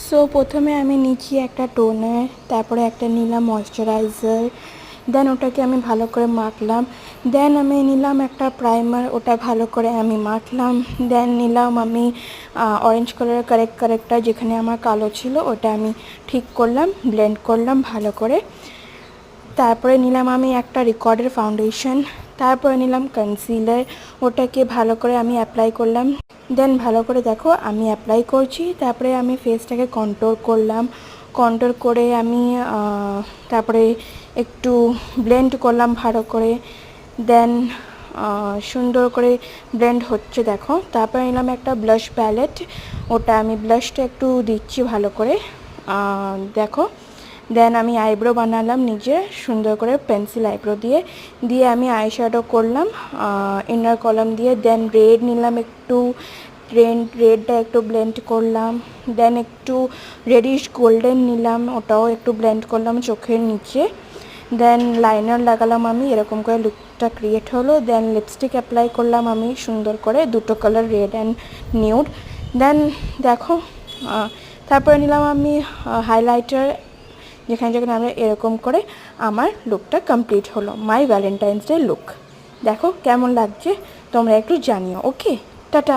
So প্রথমে আমি নিচ্ছি একটা টোনার, তারপরে একটা নিলাম ময়শ্চারাইজার, দেন ওটাকে আমি ভালো করে মাখলাম। দেন আমি নিলাম একটা প্রাইমার, ওটা ভালো করে আমি মাখলাম। দেন নিলাম আমি অরেঞ্জ কালারের কারেক্টার, যেখানে আমার কালো ছিল ওটা আমি ঠিক করলাম, ব্লেন্ড করলাম ভালো করে। তারপরে নিলাম আমি একটা রিকর্ডের ফাউন্ডেশন, তারপরে নিলাম কনসিলার, ওটাকে ভালো করে আমি অ্যাপ্লাই করলাম। দেন ভালো করে দেখো আমি অ্যাপ্লাই করছি। তারপরে আমি ফেসটাকে কন্ট্রোল করলাম, কন্ট্রোল করে আমি তারপরে একটু ব্লেন্ড করলাম ভালো করে। দেন সুন্দর করে ব্লেন্ড হচ্ছে দেখো। তারপরে নিলাম একটা ব্লাশ প্যালেট, ওটা আমি ব্লাশটা একটু দিচ্ছি ভালো করে, দেখো। দেন আমি আইব্রো বানালাম নিজে সুন্দর করে পেন্সিল আইব্রো দিয়ে আমি আইশ্যাডো করলাম ইনার কলাম দিয়ে। দেন রেড নিলাম একটু, রেডটা একটু ব্লেন্ড করলাম। দেন একটু রেডিশ গোল্ডেন নিলাম, ওটাও একটু ব্লেন্ড করলাম চোখের নিচে। দেন লাইনার লাগালাম আমি, এরকম করে লুকটা ক্রিয়েট হলো। দেন লিপস্টিক অ্যাপ্লাই করলাম আমি সুন্দর করে, দুটো কালার রেড অ্যান্ড নিউড। দেন দেখো তারপরে নিলাম আমি হাইলাইটার, যেখানে যেখানে আমরা এরকম করে আমার লুকটা কমপ্লিট হলো, মাই ভ্যালেন্টাইন্স ডে লুক। দেখো কেমন লাগছে তোমরা একটু জানিও। ওকে, টাটা।